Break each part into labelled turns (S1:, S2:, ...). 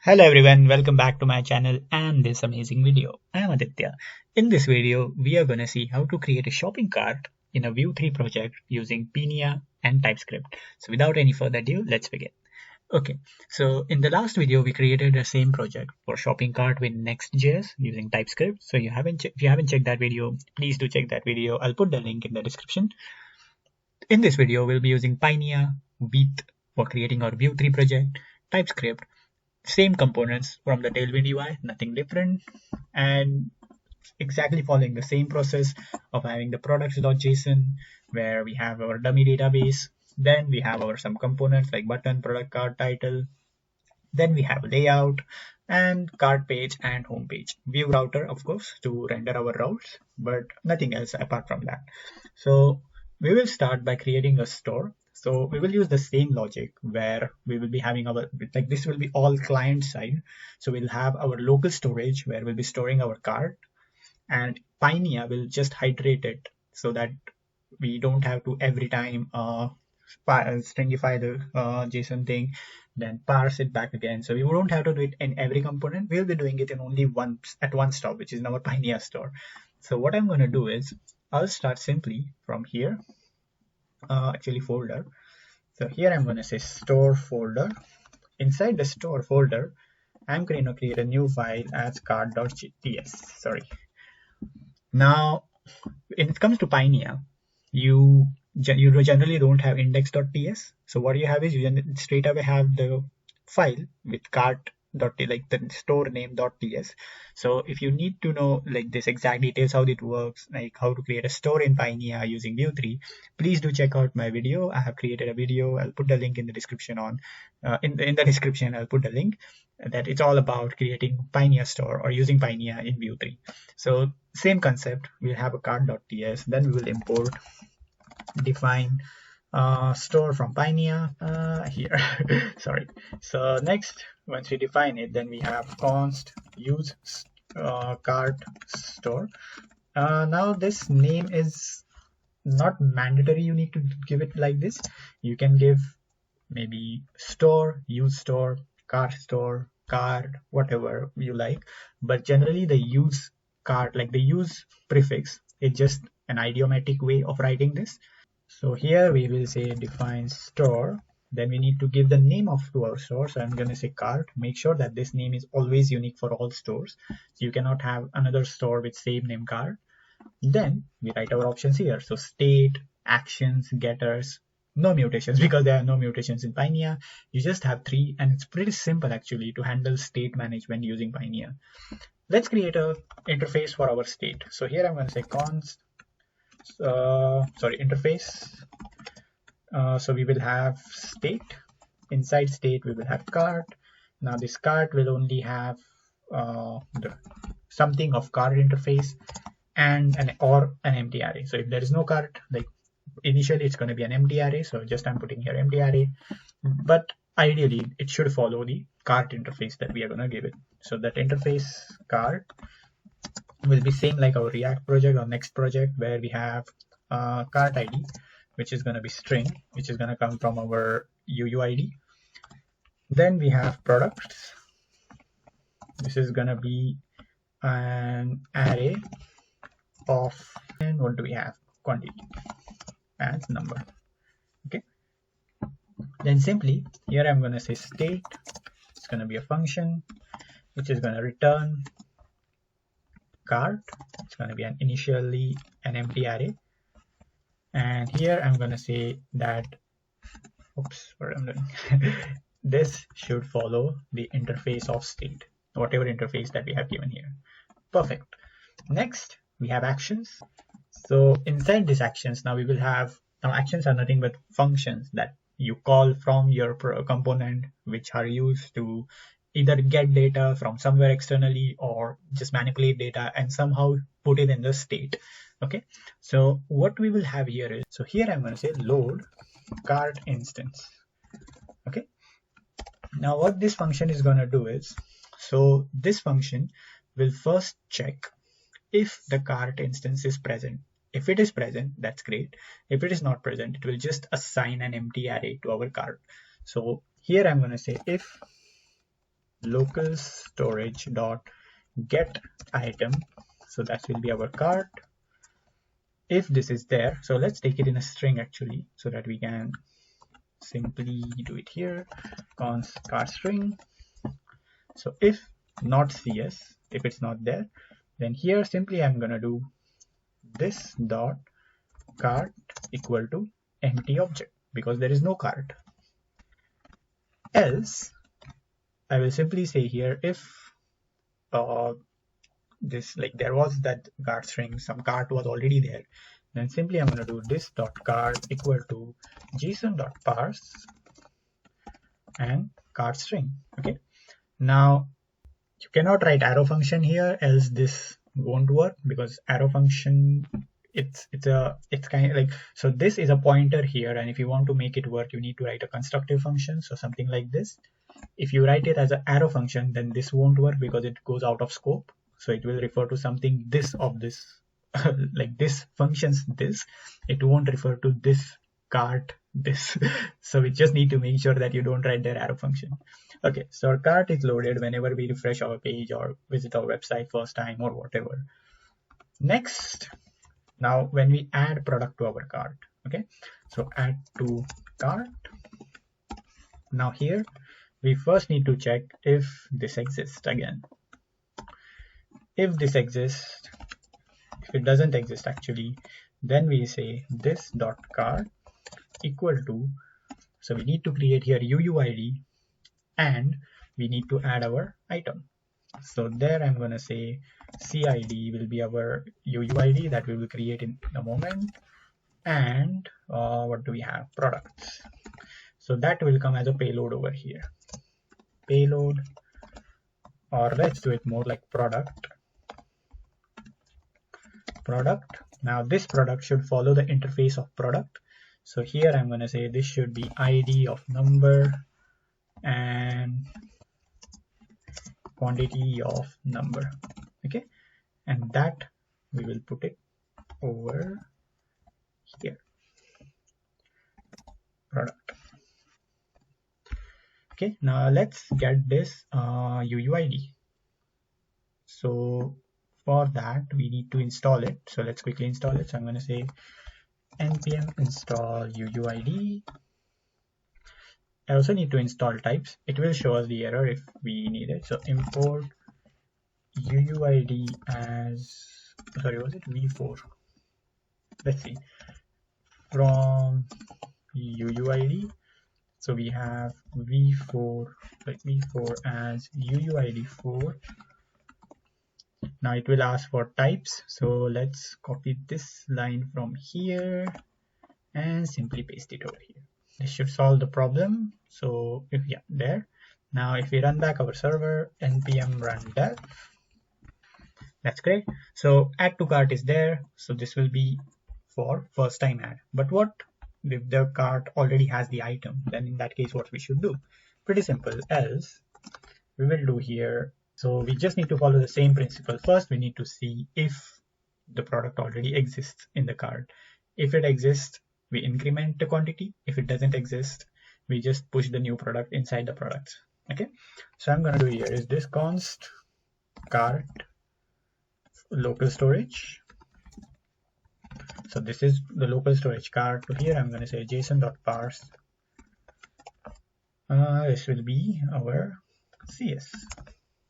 S1: Hello everyone, welcome back to my channel and this amazing video. I am Aditya. In this video, we are going to see how to create a shopping cart in a Vue 3 project using Pinia and TypeScript. So without any further ado, let's begin. Okay, so in the last video, we created the same project for shopping cart with Next.js using TypeScript. So if you haven't checked that video, please do check that video. I'll put the link in the description. In this video, we'll be using Pinia with for creating our Vue 3 project, TypeScript, same components from the Tailwind UI, nothing different, and exactly following the same process of having the products.json where we have our dummy database, then we have our some components like button, product card, title, then we have layout and cart page and home page, view router of course to render our routes, but nothing else apart from that. So we will start by creating a store. So we will use the same logic where we will be having our, like this will be all client side. So we'll have our local storage where we'll be storing our cart, and Pinia will just hydrate it so that we don't have to every time stringify the JSON thing, then parse it back again. So we won't have to do it in every component. We'll be doing it in only one stop, which is in our Pinia store. So what I'm going to do is I'll start simply from here. Actually folder. So here I'm going to say store folder. Inside the store folder, I'm going to create a new file as card.ts. Sorry. Now, when it comes to Pinia, you generally don't have index.ts. So what you have is you straight away have the file with cart.ts, like the store name.ts. So if you need to know like this exact details, how it works, like how to create a store in Pinia using Vue 3, please do check out my video. I have created a video. I'll put the link in the description in the description. I'll put the link that it's all about creating Pinia store or using Pinia in Vue 3. So same concept, we'll have a cart.ts, then we will import define store from Pinia here. Sorry. So next, once we define it, then we have const use cart store. Now this name is not mandatory. You need to give it like this. You can give maybe store, use store, cart store, card, whatever you like. But generally the use cart, like the use prefix, is just an idiomatic way of writing this. So here we will say define store, then we need to give the name of to our store. So I'm going to say cart. Make sure that this name is always unique for all stores. So you cannot have another store with same name cart. Then we write our options here. So state, actions, getters, no mutations because there are no mutations in Pinia. You just have 3 and it's pretty simple actually to handle state management using Pinia. Let's create a interface for our state. So here I'm going to say const interface. So we will have state. Inside state we will have cart. Now this cart will only have something of cart interface and an empty array. So if there is no cart, like initially it's going to be an empty array. So just I'm putting here empty array, but ideally it should follow the cart interface that we are going to give it. So that interface cart will be same like our React project or Next project where we have cart ID, which is going to be string, which is going to come from our UUID. Then we have products. This is going to be an array of, and what do we have? Quantity as number. Okay. Then simply here I'm going to say state. It's going to be a function which is going to return cart. It's going to be initially an empty array, and here I'm going to say that oops, what I'm doing this should follow the interface of state, whatever interface that we have given here. Perfect. Next we have actions. So inside these actions, now we will have, now actions are nothing but functions that you call from your component, which are used to either get data from somewhere externally or just manipulate data and somehow put it in the state. Okay, so what we will have here is, so here I'm going to say load cart instance. Okay, now what this function is going to do is, so this function will first check if the cart instance is present. If it is present, that's great. If it is not present, it will just assign an empty array to our cart. So here I'm going to say if local storage dot get item. So that will be our cart. If this is there, so let's take it in a string actually, so that we can simply do it here. Const cart string. So if not CS, if it's not there, then here simply I'm gonna do this dot cart equal to empty object, because there is no cart. Else I will simply say here, if this, like, there was that cart string, some cart was already there, then simply I'm going to do this dot cart equal to json dot parse and cart string. Okay, now you cannot write arrow function here, else this won't work, because arrow function, it's kind of like, so this is a pointer here, and if you want to make it work, you need to write a constructive function, so something like this. If you write it as an arrow function, then this won't work because it goes out of scope. So it will refer to something this of this like this functions this, it won't refer to this cart this. So we just need to make sure that you don't write their arrow function. Okay, so our cart is loaded whenever we refresh our page or visit our website first time or whatever. Next, now when we add product to our cart, okay, so add to cart. Now here we first need to check if this exists again. If this exists, if it doesn't exist actually, then we say this dot cart equal to, so we need to create here UUID, and we need to add our item. So there I'm going to say CID will be our UUID that we will create in a moment. And what do we have? Products. So that will come as a payload over here. Payload, or let's do it more like product. Product. Now this product should follow the interface of product. So here I'm going to say this should be ID of number and quantity of number. Okay, and that we will put it over here. Product. Okay, now let's get this UUID. So for that we need to install it. So let's quickly install it. So I'm going to say npm install UUID. I also need to install types. It will show us the error if we need it. So import UUID as, sorry, was it v4? Let's see, from UUID. So we have v4, like v4 as UUID4. Now it will ask for types. So let's copy this line from here and simply paste it over here. This should solve the problem. So if, yeah, there. Now if we run back our server, npm run dev, that's great. So add to cart is there. So this will be for first time add. But what if the cart already has the item? Then in that case, what we should do? Pretty simple. Else we will do here. So we just need to follow the same principle. First, we need to see if the product already exists in the cart. If it exists, we increment the quantity. If it doesn't exist, we just push the new product inside the products. Okay, so I'm going to do here is this const cart local storage. So this is the local storage cart. So here I'm going to say json.parse. This will be our CS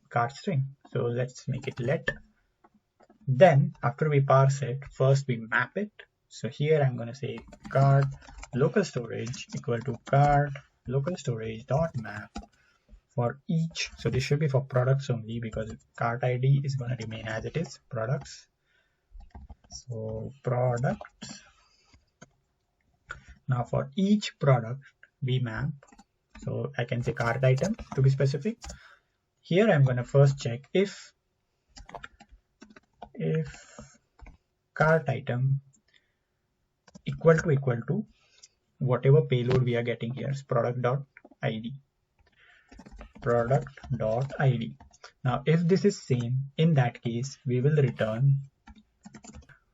S1: cart string. So let's make it let. Then after we parse it, first we map it. So here I'm going to say cart local storage equal to cart local storage dot map for each. So this should be for products only, because cart ID is going to remain as it is, products. So products. Now for each product we map. So I can say cart item to be specific. Here I'm going to first check if cart item equal to whatever payload we are getting here is product.id. Product.id. Now if this is same, in that case we will return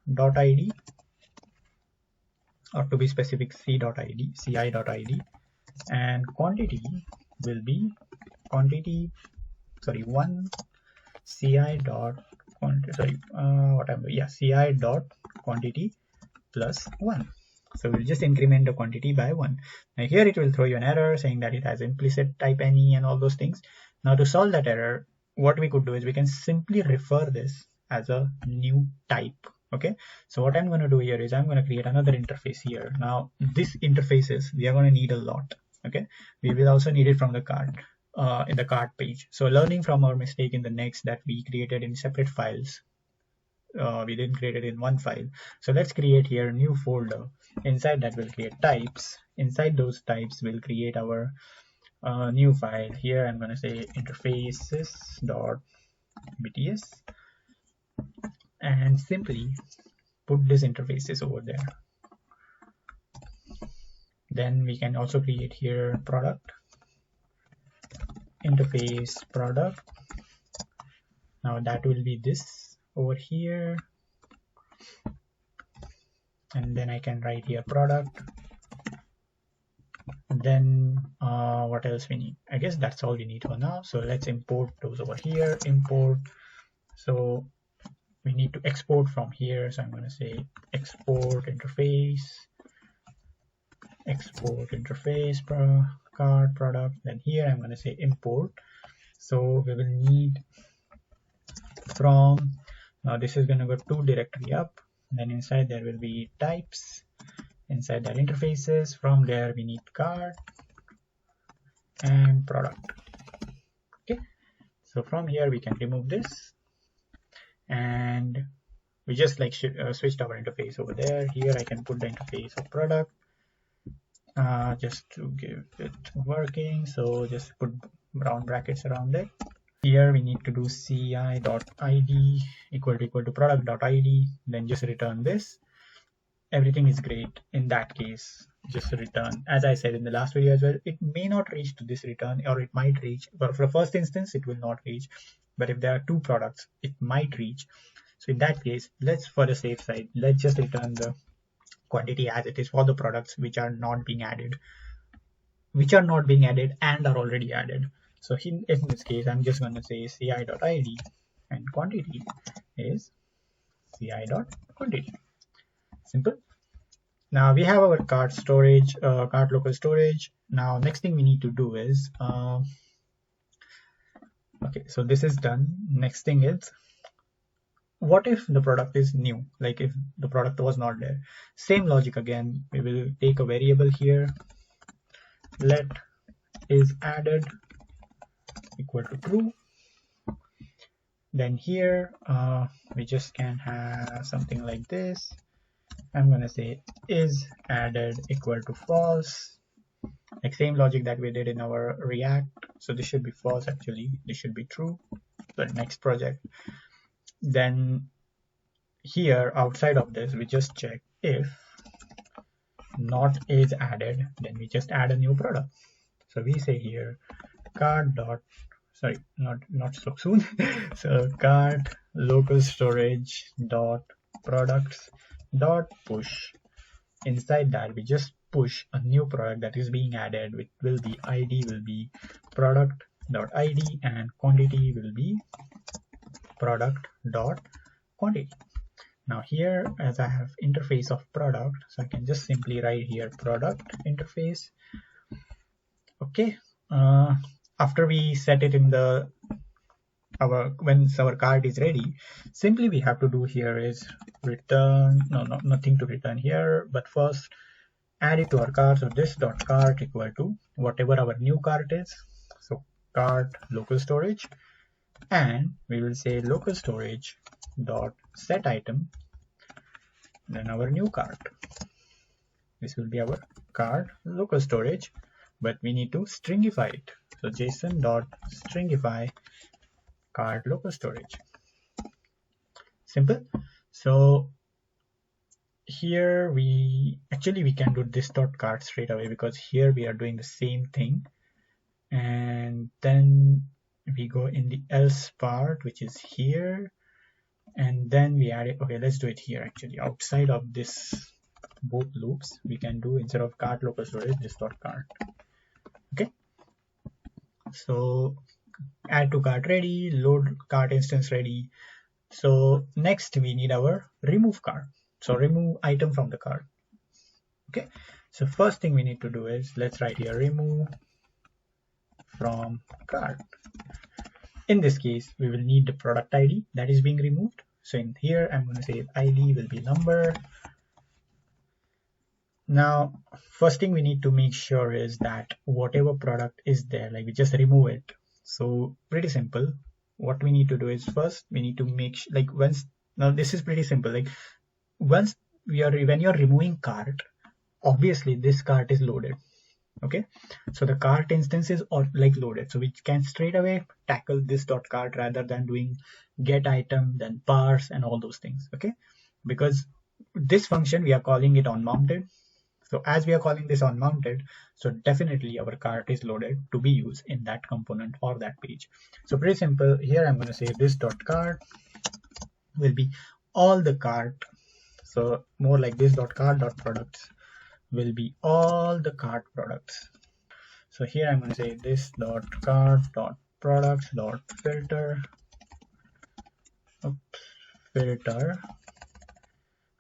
S1: .id, or to be specific c.id, ci.id, and quantity will be quantity sorry, one ci dot quantity, sorry, whatever, yeah, ci dot quantity plus 1. So we'll just increment the quantity by 1. Now here it will throw you an error saying that it has implicit type any and all those things. Now to solve that error, what we could do is we can simply refer this as a new type. Okay, so what I'm going to do here is I'm going to create another interface here. Now this interfaces we are going to need a lot. Okay, we will also need it from the card in the card page. So learning from our mistake in the next that we created in separate files, we didn't create it in one file. So let's create here a new folder. Inside that we'll create types. Inside those types we'll create our new file. Here I'm going to say interfaces.bts and simply put this interfaces over there. Then we can also create here product, interface product. Now that will be this over here, and then I can write here product. Then what else we need? I guess that's all we need for now. So let's import those over here. Import. So we need to export from here. So I'm going to say export interface card product. Then here I'm going to say import. So we will need from, now this is going to go to directory up. Then inside there will be types. Inside that interfaces, from there we need card and product. Okay, so from here we can remove this, and we just like switched our interface over there. Here I can put the interface of product just to give it working. So just put round brackets around it. Here we need to do ci.id equal to product.id, then just return this. Everything is great in that case. Just return. As I said in the last video as well, it may not reach to this return, or it might reach, but for the first instance it will not reach. But if there are two products, it might reach. So in that case, let's, for the safe side, let's just return the quantity as it is for the products which are not being added and are already added. So in this case, I'm just going to say ci.id and quantity is ci.quantity. Simple. Now we have our cart storage, cart local storage. Now next thing we need to do is okay, so this is done. Next thing is, what if the product is new? Like if the product was not there, same logic again. We will take a variable here, let is added equal to true. Then here we just can have something like this. I'm going to say is added equal to false, like same logic that we did in our React. So this should be false, actually this should be true. The next project. Then here outside of this we just check if not is added, then we just add a new product. So we say here cart dot, sorry, not so soon. So cart local storage dot products dot push. Inside that we just push a new product that is being added, which will be id will be product dot id and quantity will be product dot quantity. Now here, as I have interface of product, so I can just simply write here product interface. Okay, after we set it in the once our card is ready, simply we have to do here is return, nothing to return here, but first add it to our cart. So this dot cart equal to whatever our new cart is, so cart local storage, and we will say local storage dot set item, then our new cart. This will be our cart local storage, but we need to stringify it. So json dot stringify cart local storage. Simple. So here we can do this dot cart straight away, because here we are doing the same thing, and then we go in the else part, which is here, and then we add it. Okay, let's do it here. Actually, outside of this both loops, we can do, instead of cart local storage, this dot cart. Okay, so add to cart ready, load cart instance ready. So next we need our remove cart. So remove item from the cart. Okay, so first thing we need to do is let's write here remove from cart. In this case, we will need the product ID that is being removed. So in here, I'm going to say ID will be number. Now, first thing we need to make sure is that whatever product is there, like we just remove it. So pretty simple. What we need to do is first we need to make like once, now this is pretty simple. Like once when you're removing cart, obviously this cart is loaded. Okay, so the cart instance is like loaded, so we can straight away tackle this dot cart rather than doing get item then parse and all those things. Okay, because this function we are calling it on mounted. So as we are calling this on mounted, so definitely our cart is loaded to be used in that component or that page. So pretty simple. Here I'm going to say this dot cart will be all the cart. So more like this dot cart dot products will be all the cart products. So here I'm going to say this dot cart dot products dot filter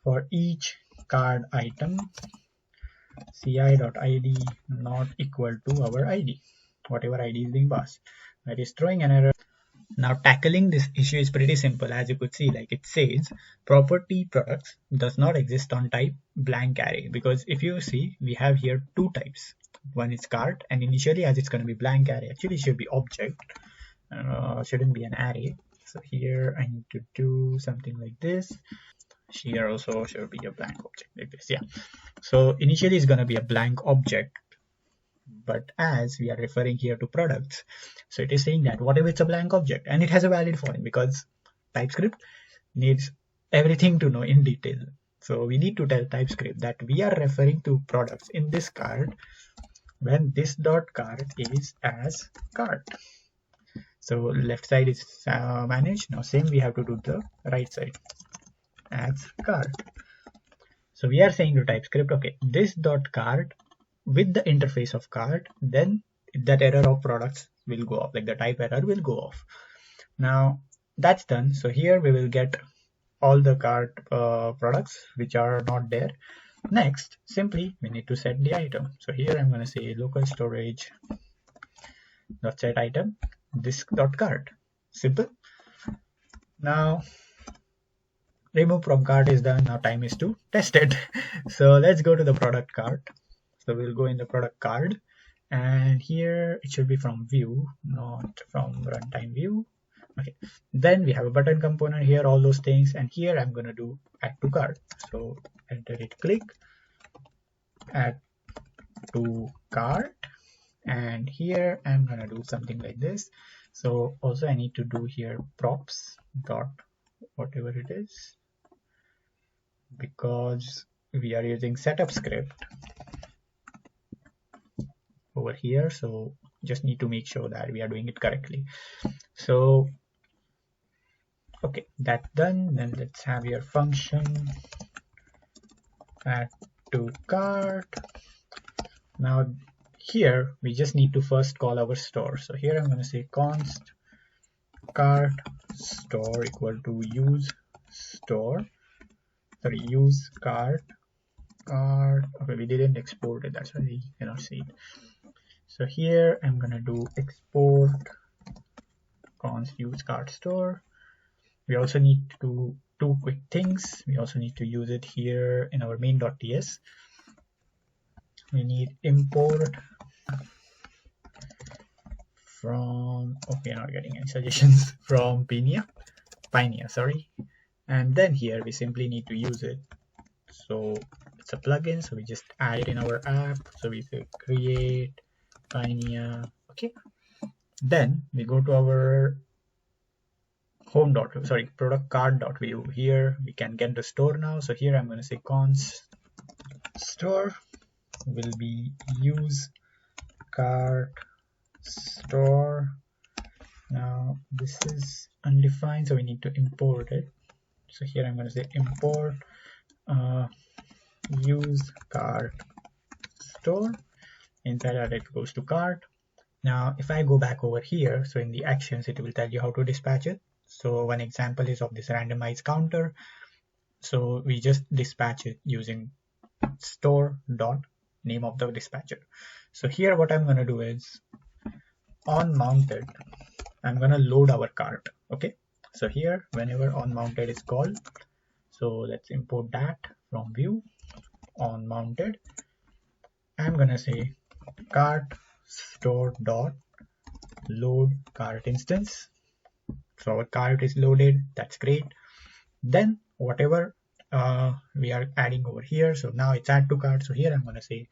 S1: for each card item ci.id not equal to our id, whatever id is being passed. That is throwing an error. Now tackling this issue is pretty simple. As you could see, like it says property products does not exist on type blank array, because if you see we have here two types. One is cart, and initially as it's going to be blank array, actually it should be object, shouldn't be an array. So here I need to do something like this. Here also should be a blank object like this. Yeah, so initially it's going to be a blank object, but as we are referring here to products, so it is saying that whatever it's a blank object, and it has a valid foreign because TypeScript needs everything to know in detail. So we need to tell TypeScript that we are referring to products in this card when this dot cart is as cart. So left side is managed. Now same we have to do the right side as cart. So we are saying to TypeScript, okay, this dot cart with the interface of cart, then that error of products will go off, like the type error will go off. Now that's done. So here we will get all the cart products which are not there. Next, simply we need to set the item. So here I'm going to say local storage dot set item this dot cart. Simple. Now remove from cart is done. Now time is to test it. So let's go to the product cart. So we'll go in the product card, and here it should be from view, not from runtime view. Okay, then we have a button component here, all those things, and here I'm going to do add to cart. So enter it, click add to cart, and here I'm going to do something like this. So also I need to do here props dot whatever it is, because we are using setup script over here, so just need to make sure that we are doing it correctly. So okay, that's done. Then let's have your function add to cart. Now here we just need to first call our store. So here I'm going to say const cart store equal to use store, sorry, use cart. Okay, we didn't export it, that's why we cannot see it. So here I'm gonna do export const use cart store. We also need to do two quick things. We also need to use it here in our main.ts. We need import from, okay, not getting any suggestions, from Pinia, sorry. And then here we simply need to use it. So it's a plugin, so we just add it in our app. So we say create Pinia. Okay, then we go to our product card.view. Here we can get the store now. So here I'm going to say const store will be use cart store. Now this is undefined, so we need to import it. So here I'm going to say import use cart store. Inside that it goes to cart. Now, if I go back over here, so in the actions, it will tell you how to dispatch it. So one example is of this randomized counter. So we just dispatch it using store dot name of the dispatcher. So here what I'm going to do is on mounted, I'm going to load our cart. Okay. So here whenever on mounted is called, so let's import that from view on mounted. I'm going to say cart store dot load cart instance. So our cart is loaded. That's great. Then whatever we are adding over here, so now it's add to cart. So here I'm going to say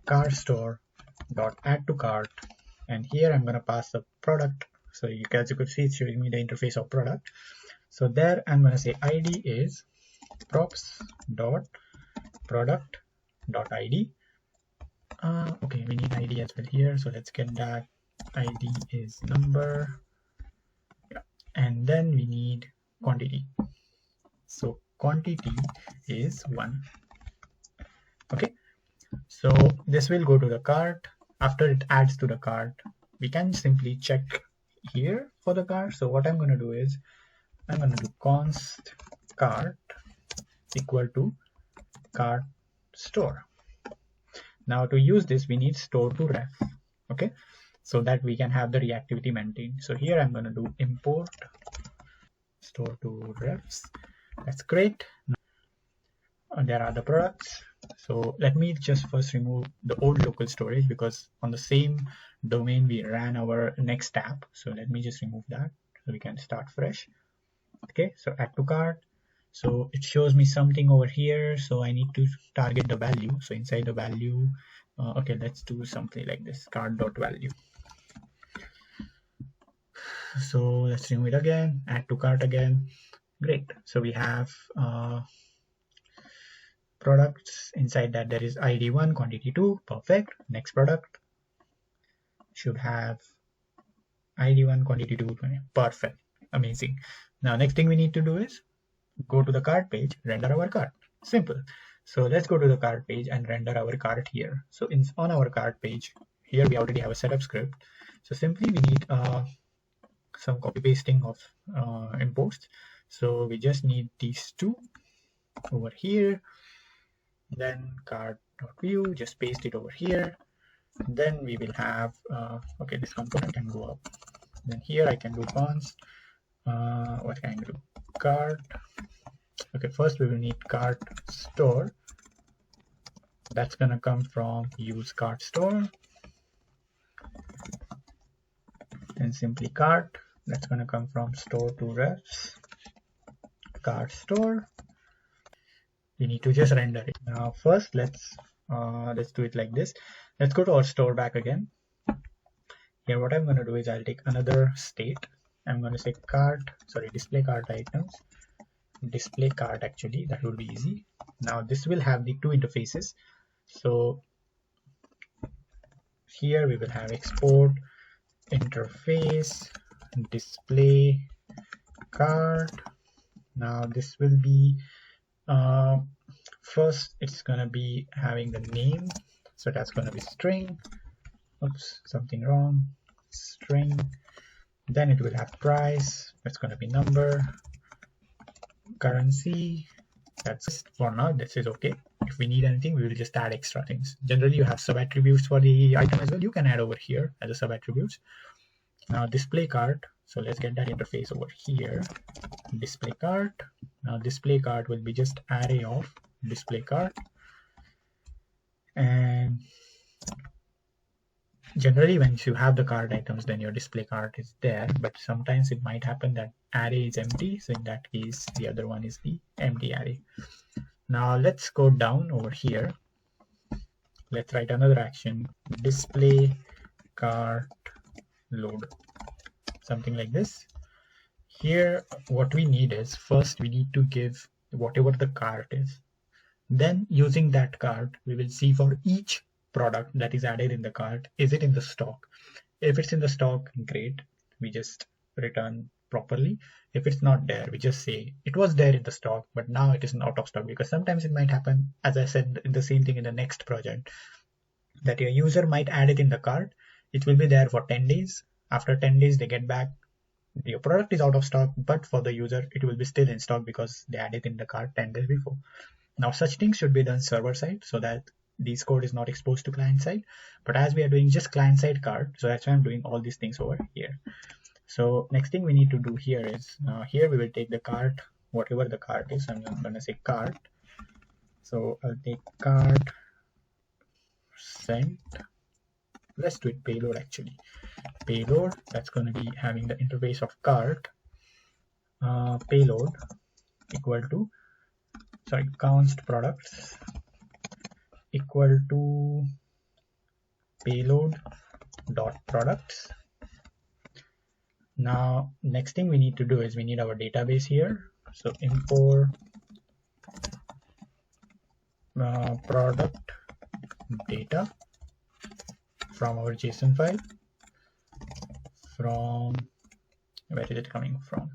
S1: cart store dot add to cart, and here I'm going to pass the product. So as you could see, it's showing me the interface of product. So there I'm going to say id is props dot product dot id. Okay, we need id as well here, so let's get that. Id is number, yeah. And then we need quantity. So quantity is 1. Okay, so this will go to the cart. After it adds to the cart, we can simply check here for the cart. So what I'm going to do is I'm going to do const cart equal to cart store. Now to use this, we need store to ref. Okay, so that we can have the reactivity maintained. So here I'm going to do import store to refs. That's great. There are the products. So let me just first remove the old local storage, because on the same domain we ran our next app. So let me just remove that so we can start fresh. Okay, so add to cart. So it shows me something over here. So I need to target the value. So inside the value, okay, let's do something like this, cart.value. So let's remove it again, add to cart again. Great. So we have products. Inside that there is id 1, quantity 2. Perfect. Next product should have id 1, quantity 2. Perfect. Amazing. Now next thing we need to do is go to the cart page, render our cart. Simple. So let's go to the cart page and render our cart here. So on our cart page here we already have a setup script. So simply we need some copy pasting of imports. So we just need these two over here. Then cart.view, just paste it over here. Then we will have okay, this component can go up. Then here I can do const what can I do, cart. Okay, first we will need cart store. That's gonna come from use cart store. Then simply cart. That's gonna come from store to refs cart store. We need to just render it. Now first let's do it like this. Let's go to our store back again. Here what I'm going to do is I'll take another state. I'm going to say cart, sorry, display cart items, display cart, actually that would be easy. Now this will have the two interfaces. So here we will have export interface display cart. Now this will be first it's gonna be having the name, so that's gonna be string. Oops, something wrong. String. Then it will have price. That's gonna be number. Currency. That's for now. This is okay. If we need anything, we will just add extra things. Generally, you have sub attributes for the item as well. You can add over here as a sub attributes. Now display cart. So let's get that interface over here. Display cart. Now display cart will be just array of display cart. And generally when you have the cart items, then your display cart is there, but sometimes it might happen that array is empty. So in that case, the other one is the empty array. Now let's go down over here. Let's write another action, display cart load, something like this. Here what we need is, first we need to give whatever the cart is. Then using that cart, we will see for each product that is added in the cart, is it in the stock? If it's in the stock, great, we just return properly. If it's not there, we just say it was there in the stock, but now it is out of stock, because sometimes it might happen, as I said, in the same thing in the next project, that your user might add it in the cart. it will be there for 10 days. After 10 days, they get back, your product is out of stock, but for the user, it will be still in stock because they added in the cart 10 days before. Now, such things should be done server side so that this code is not exposed to client side. But as we are doing just client side cart, so that's why I'm doing all these things over here. So next thing we need to do here is, here we will take the cart, whatever the cart is. I'm going to say cart. So I'll take cart sent. Let's do it payload actually. Payload, that's going to be having the interface of cart. Payload equal to, const products equal to payload dot products. Now, next thing we need to do is we need our database here. So import product data from our JSON file. From where is it coming from?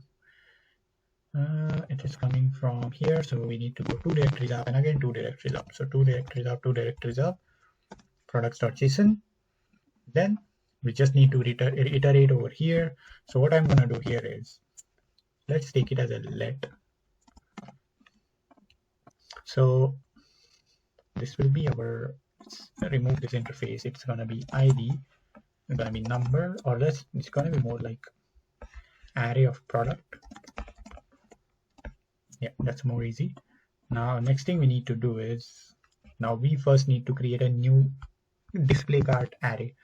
S1: It is coming from here. So we need to go 2 directories up and again 2 directories up. So 2 directories up, 2 directories up, products.json. Then we just need to iterate over here. So what I'm going to do here is, let's take it as a let. So this will be our, let's remove this interface. It's going to be ID, it's going to be number, or it's going to be more like array of product. Yeah, that's more easy. Now, next thing we need to do is, now we first need to create a new display cart array.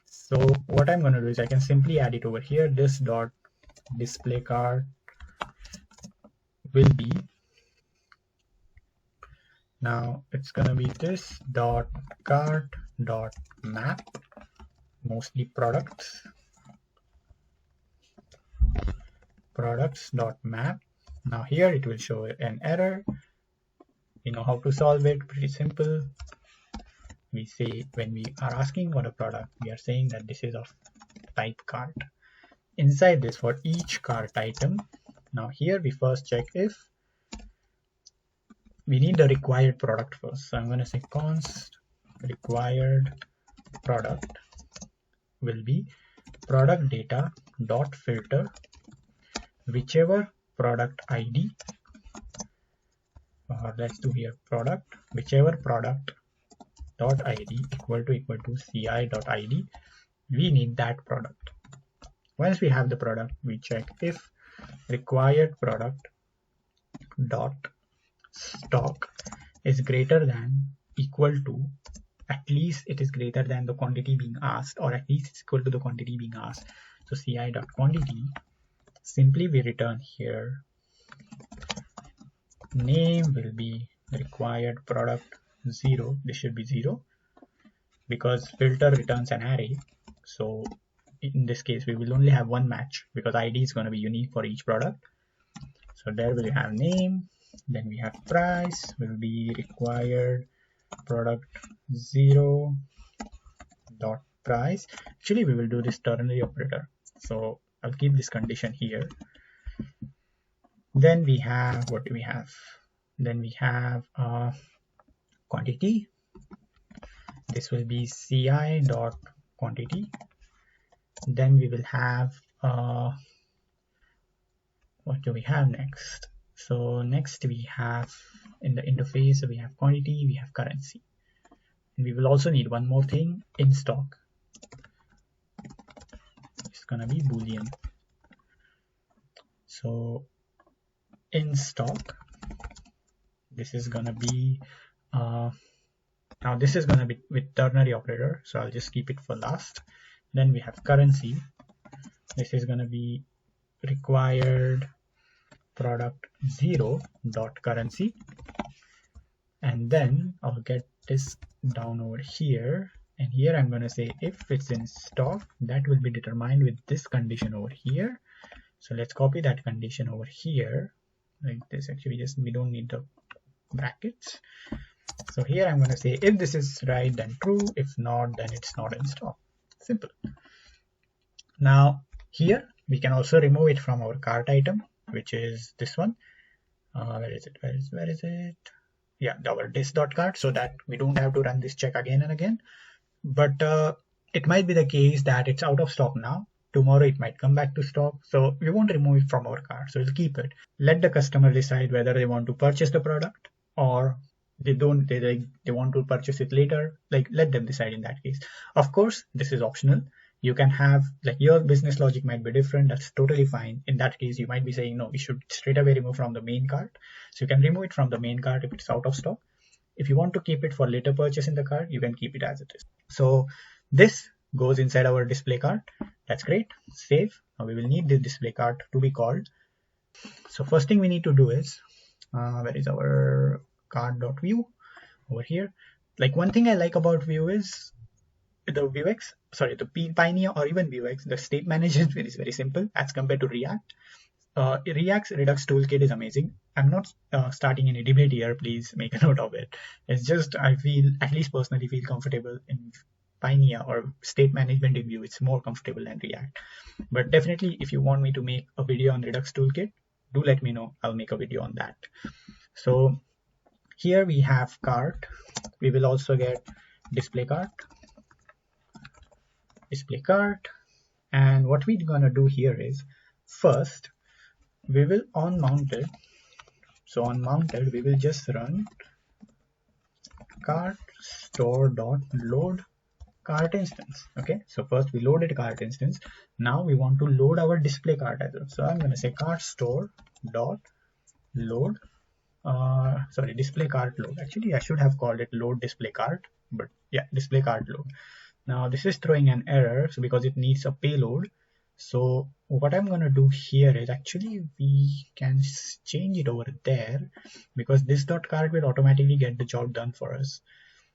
S1: So what I'm going to do is I can simply add it over here. This dot display cart will be, now it's going to be this dot cart dot map, mostly products dot map. Now here it will show an error. You know how to solve it, pretty simple. We say when we are asking for a product, we are saying that this is of type cart. Inside this, for each cart item, now here we first check if we need the required product first. So I'm going to say const required product will be product data dot filter whichever product ID, or let's do here product, whichever product dot ID equal to ci dot ID, we need that product. Once we have the product, we check if required product dot stock is greater than equal to, at least it is greater than the quantity being asked, or at least it's equal to the quantity being asked. So ci dot quantity, simply we return here name will be required product 0. This should be 0 because filter returns an array. So in this case, we will only have one match because ID is going to be unique for each product. So there we'll have name, then we have price will be required product 0 dot price. Actually, we will do this ternary operator. So I'll keep this condition here. Then we have, what do we have? Then we have quantity. This will be ci dot quantity. Then we will have, what do we have next? So next we have in the interface, so we have quantity, we have currency. And we will also need one more thing, in stock. It's gonna be Boolean. So in stock, this is gonna be now this is gonna be with ternary operator, so I'll just keep it for last. Then we have currency. This is gonna be required product 0 dot currency, and then I'll get this down over here, and here I'm gonna say if it's in stock, that will be determined with this condition over here. So let's copy that condition over here like this. Actually, just we don't need the brackets. So here I'm going to say if this is right, then true. If not, then it's not in stock. Simple. Now here we can also remove it from our cart item, which is this one. Where is it? Where is it? Yeah, our dis.cart, so that we don't have to run this check again and again. But it might be the case that it's out of stock now. Tomorrow it might come back to stock. So we won't remove it from our cart. So we'll keep it. Let the customer decide whether they want to purchase the product or they don't, they want to purchase it later. Like, let them decide in that case. Of course, this is optional. You can have, like, your business logic might be different. That's totally fine. In that case, you might be saying, no, we should straight away remove from the main cart. So you can remove it from the main cart if it's out of stock. If you want to keep it for later purchase in the cart, you can keep it as it is. So this goes inside our display cart. That's great. Save. Now we will need the display cart to be called. So first thing we need to do is, where is our cart.view? Over here. Like, one thing I like about Vue is the Vuex, sorry, the Pinia or even Vuex, the state management is very simple as compared to React. React's Redux toolkit is amazing. I'm not starting any debate here, please make a note of it. It's just, I feel, at least personally feel comfortable in Pinia or state management in Vue. It's more comfortable than React. But definitely, if you want me to make a video on Redux toolkit, do let me know. I'll make a video on that. So here we have cart. We will also get display cart. And what we're gonna do here is, first we will on mounted. So on mounted, we will just run cart store.load cart instance. Okay, so first we loaded cart instance. Now we want to load our display cart as well. So I'm going to say cart store dot load, display cart load. Actually, I should have called it load display cart, but yeah, display cart load. Now this is throwing an error, so because it needs a payload. So what I'm going to do here is, actually we can change it over there, because this dot cart will automatically get the job done for us.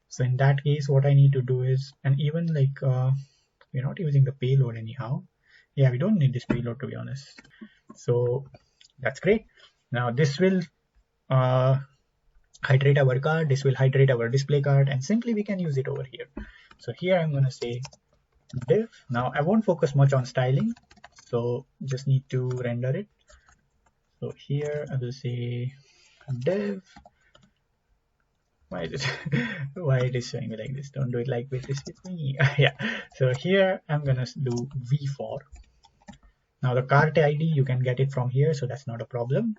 S1: So in that case, what I need to do is, and even like we're not using the payload anyhow. Yeah, we don't need this payload, to be honest. So that's great. Now this will hydrate our card, this will hydrate our display card, and simply we can use it over here. So here I'm going to say div. Now I won't focus much on styling, so just need to render it. So here I will say div. Why is it showing me like this? Don't do it like this with me. Yeah, so here I'm gonna do v4. Now the cart ID, you can get it from here, so that's not a problem.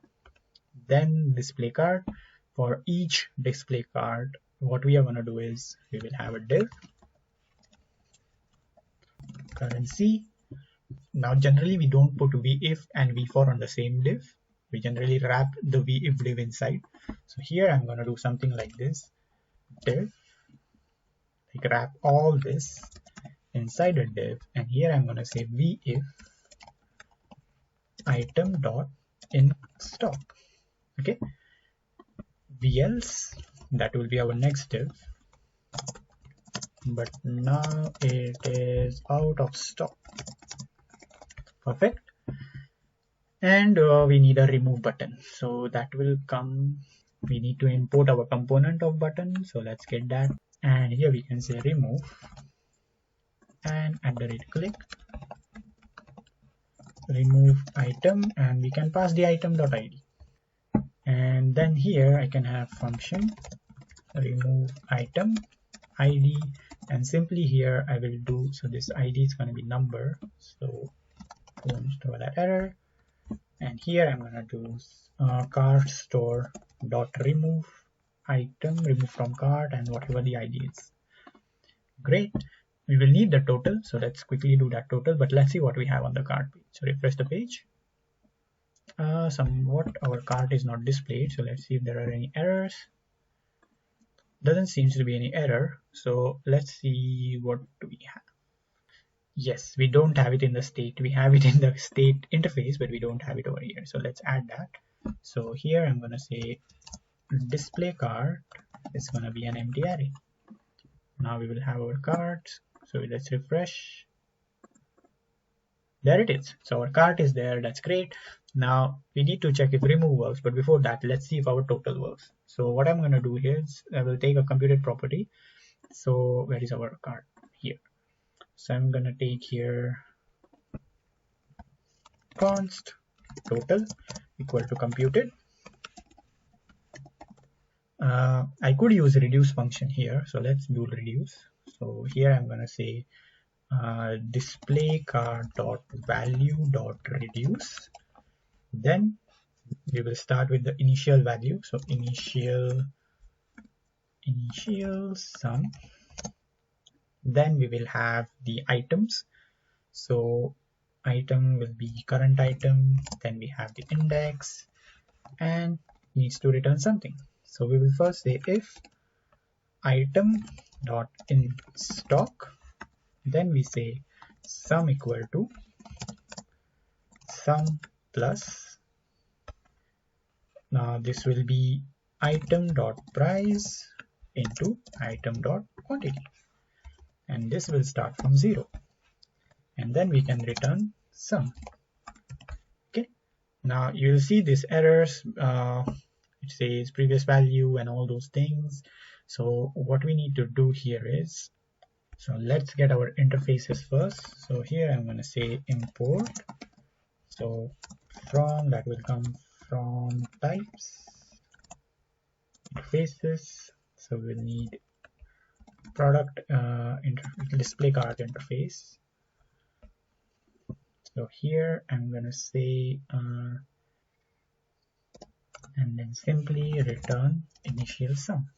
S1: Then display card. For each display card, what we are gonna do is, we will have a div currency. Now generally we don't put vif and v4 on the same div. We generally wrap the vif div inside. So here I'm going to do something like this, div, like wrap all this inside a div, and here I'm going to say vif item dot in stock. Okay, velse, that will be our next div, but now it is out of stock. Perfect. And we need a remove button, so that will come. We need to import our component of button, so let's get that. And here we can say remove and @click remove item, and we can pass the item.id. And then here I can have function remove item id, and simply here I will do, so this id is going to be number, so don't throw that error. And here I'm gonna do cart store dot remove item, remove from cart, and whatever the ID is. Great. We will need the total, so let's quickly do that total. But let's see what we have on the cart page. So refresh the page. Somewhat our cart is not displayed, so let's see if there are any errors. Doesn't seem to be any error. So let's see, what do we have? Yes, we don't have it in the state. We have it in the state interface, but we don't have it over here. So let's add that. So here I'm going to say display cart is going to be an empty array. Now we will have our cart. So let's refresh. There it is. So our cart is there. That's great. Now we need to check if remove works. But before that, let's see if our total works. So what I'm going to do here is, I will take a computed property. So where is our cart? Here. So I'm gonna take here const total equal to computed. I could use reduce function here, so let's do reduce. So here I'm gonna say display card dot value dot reduce. Then we will start with the initial value, so initial sum. Then we will have the items, so item will be current item, then we have the index and needs to return something. So we will first say if item dot in stock, then we say sum equal to sum plus, now this will be item dot price into item dot quantity, and this will start from 0, and then we can return sum. Okay, now you'll see these errors, it says previous value and all those things. So what we need to do here is, so let's get our interfaces first. So here I'm going to say import, so from that will come from types interfaces, so we'll need product display card interface. So here I'm going to say and then simply return initial sum.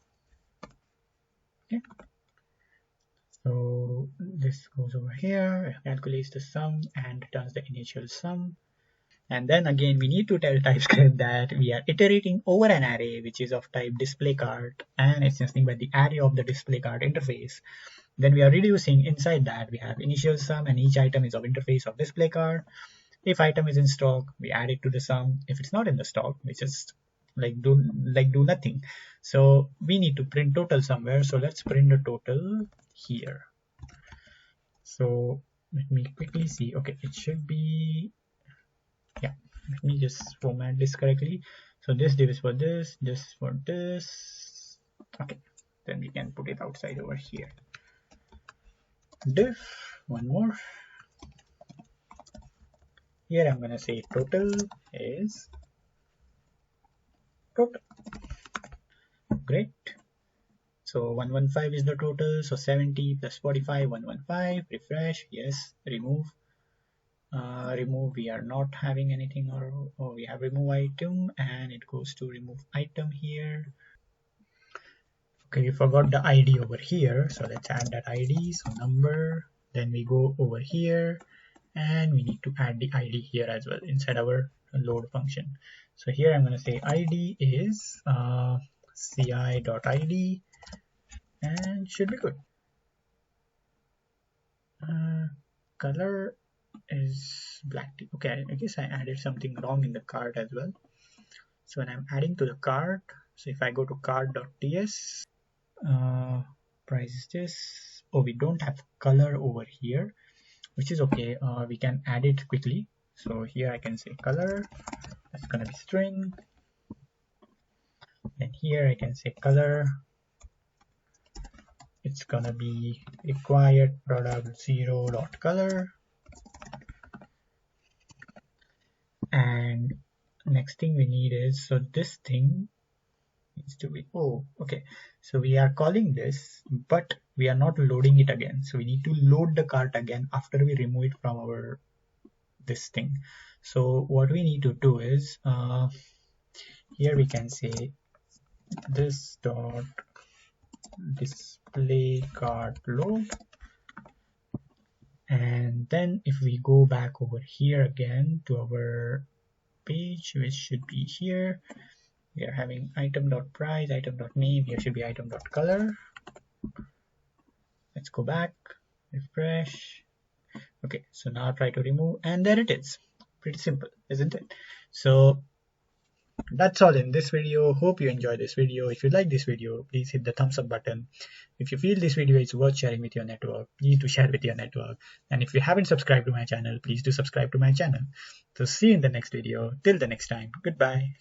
S1: Okay, so this goes over here, calculates the sum and returns the initial sum. And then again we need to tell TypeScript that we are iterating over an array which is of type display card, and it's nothing but the array of the display card interface. Then we are reducing, inside that we have initial sum, and each item is of interface of display card. If item is in stock, we add it to the sum. If it's not in the stock, we just do nothing. So we need to print total somewhere, so let's print the total here. So let me quickly see. Okay, it should be, yeah, let me just format this correctly. So this div is for this, this for this. Okay, then we can put it outside over here. Div, one more. Here I'm going to say total is total. Great. So 115 is the total, so 70 plus 45, 115. Refresh, yes. Remove. Remove, we are not having anything, or we have remove item, and it goes to remove item here. Okay, we forgot the ID over here, so let's add that ID. So number, then we go over here and we need to add the ID here as well inside our load function. So here I'm going to say ID is ci.id, and should be good. Color is black. Okay, I guess I added something wrong in the card as well. So when I'm adding to the card, so if I go to card.ts, price is this. Oh, we don't have color over here, which is okay. We can add it quickly. So here I can say color, that's gonna be string. And here I can say color, it's gonna be required product 0.color. And next thing we need is, so this thing needs to be, oh, okay, so we are calling this, but we are not loading it again. So we need to load the cart again after we remove it from our this thing. So what we need to do is, here we can say this dot display cart load, and then if we go back over here again to our page, which should be here, we are having item.price, item.name, here should be item.color. Let's go back, refresh. Okay, so now try to remove, and there it is. Pretty simple, isn't it? So that's all in this video. Hope you enjoyed this video. If you like this video, please hit the thumbs up button. If you feel this video is worth sharing with your network, please do share with your network. And if you haven't subscribed to my channel, please do subscribe to my channel. So see you in the next video. Till the next time, goodbye.